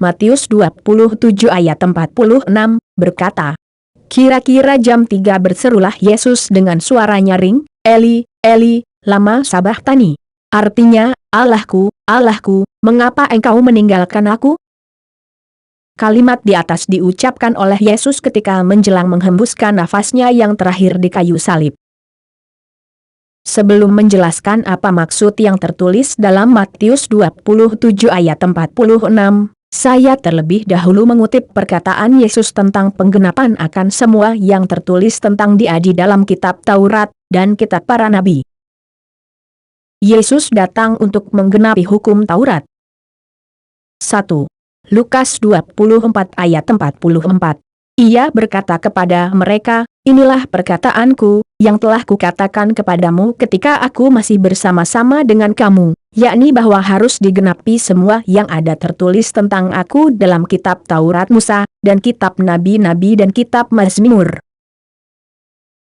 Matius 27 ayat 46, berkata, kira-kira jam 3 berserulah Yesus dengan suara nyaring, Eli, Eli, lama sabachthani. Artinya, Allahku, Allahku, mengapa engkau meninggalkan aku? Kalimat di atas diucapkan oleh Yesus ketika menjelang menghembuskan nafasnya yang terakhir di kayu salib. Sebelum menjelaskan apa maksud yang tertulis dalam Matius 27 ayat 46, saya terlebih dahulu mengutip perkataan Yesus tentang penggenapan akan semua yang tertulis tentang Dia di dalam kitab Taurat dan kitab para nabi. Yesus datang untuk menggenapi hukum Taurat. 1. Lukas 24 ayat 44. Ia berkata kepada mereka, inilah perkataanku, yang telah kukatakan kepadamu ketika aku masih bersama-sama dengan kamu, yakni bahwa harus digenapi semua yang ada tertulis tentang aku dalam kitab Taurat Musa, dan kitab Nabi-Nabi dan kitab Mazmur.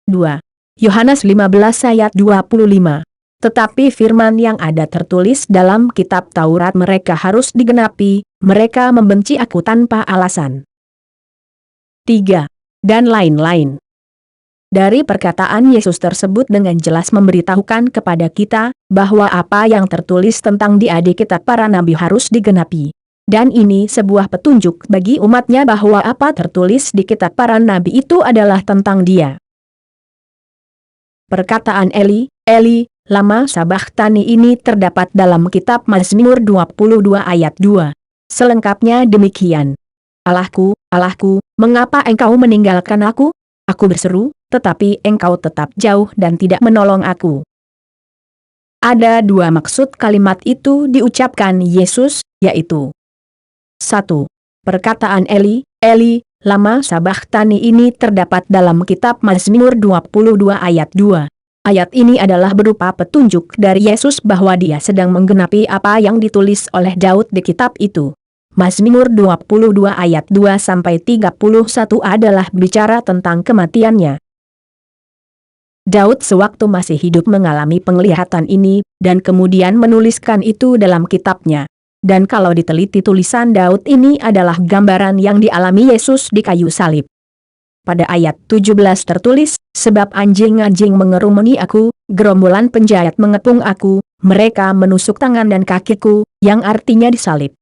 2. Yohanes 15 ayat 25. Tetapi firman yang ada tertulis dalam kitab Taurat mereka harus digenapi, mereka membenci aku tanpa alasan. 3. Dan lain-lain. Dari perkataan Yesus tersebut dengan jelas memberitahukan kepada kita, bahwa apa yang tertulis tentang Dia di kitab para nabi harus digenapi. Dan ini sebuah petunjuk bagi umatnya bahwa apa tertulis di kitab para nabi itu adalah tentang Dia. Perkataan Eli, Eli, lama sabachthani ini terdapat dalam kitab Mazmur 22 ayat 2. Selengkapnya demikian. Allahku, Allahku, mengapa engkau meninggalkan aku? Aku berseru, tetapi engkau tetap jauh dan tidak menolong aku. Ada dua maksud kalimat itu diucapkan Yesus, yaitu 1. Perkataan Eli, Eli, lama sabachthani ini terdapat dalam kitab Mazmur 22 ayat 2. Ayat ini adalah berupa petunjuk dari Yesus bahwa Dia sedang menggenapi apa yang ditulis oleh Daud di kitab itu. Mazmur 22 ayat 2-31 adalah bicara tentang kematiannya. Daud sewaktu masih hidup mengalami penglihatan ini, dan kemudian menuliskan itu dalam kitabnya. Dan kalau diteliti tulisan Daud ini adalah gambaran yang dialami Yesus di kayu salib. Pada ayat 17 tertulis, sebab anjing-anjing mengerumuni aku, gerombolan penjahat mengepung aku, mereka menusuk tangan dan kakiku, yang artinya disalib.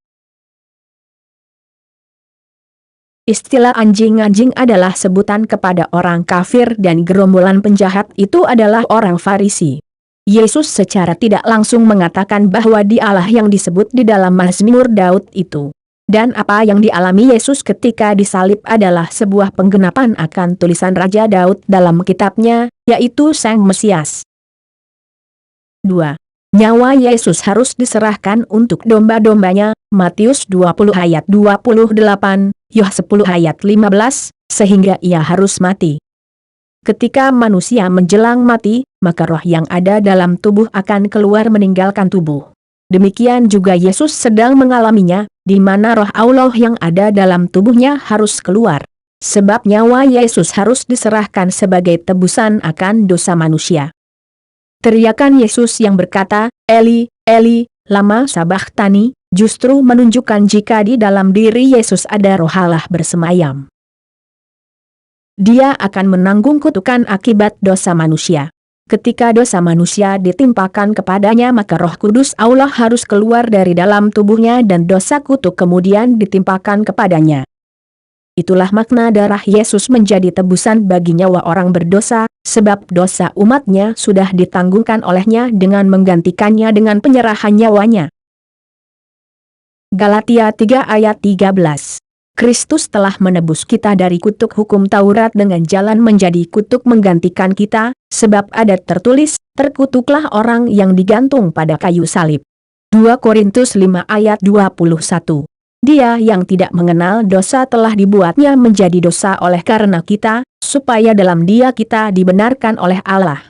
Istilah anjing-anjing adalah sebutan kepada orang kafir dan gerombolan penjahat itu adalah orang Farisi. Yesus secara tidak langsung mengatakan bahwa Dialah yang disebut di dalam Mazmur Daud itu. Dan apa yang dialami Yesus ketika disalib adalah sebuah penggenapan akan tulisan Raja Daud dalam kitabnya, yaitu Sang Mesias. 2. Nyawa Yesus harus diserahkan untuk domba-dombanya, Matius 20 ayat 28, Yoh 10 ayat 15, sehingga Ia harus mati. Ketika manusia menjelang mati, maka roh yang ada dalam tubuh akan keluar meninggalkan tubuh. Demikian juga Yesus sedang mengalaminya, di mana roh Allah yang ada dalam tubuhnya harus keluar. Sebab nyawa Yesus harus diserahkan sebagai tebusan akan dosa manusia. Teriakan Yesus yang berkata, Eli, Eli, lama sabachthani, justru menunjukkan jika di dalam diri Yesus ada roh Allah bersemayam. Dia akan menanggung kutukan akibat dosa manusia. Ketika dosa manusia ditimpakan kepadanya maka Roh Kudus Allah harus keluar dari dalam tubuhnya dan dosa kutuk kemudian ditimpakan kepadanya. Itulah makna darah Yesus menjadi tebusan bagi nyawa orang berdosa, sebab dosa umatnya sudah ditanggungkan olehnya dengan menggantikannya dengan penyerahan nyawanya. Galatia 3 ayat 13. Kristus telah menebus kita dari kutuk hukum Taurat dengan jalan menjadi kutuk menggantikan kita, sebab ada tertulis, terkutuklah orang yang digantung pada kayu salib. 2 Korintus 5 ayat 21. Dia yang tidak mengenal dosa telah dibuatnya menjadi dosa oleh karena kita, supaya dalam Dia kita dibenarkan oleh Allah.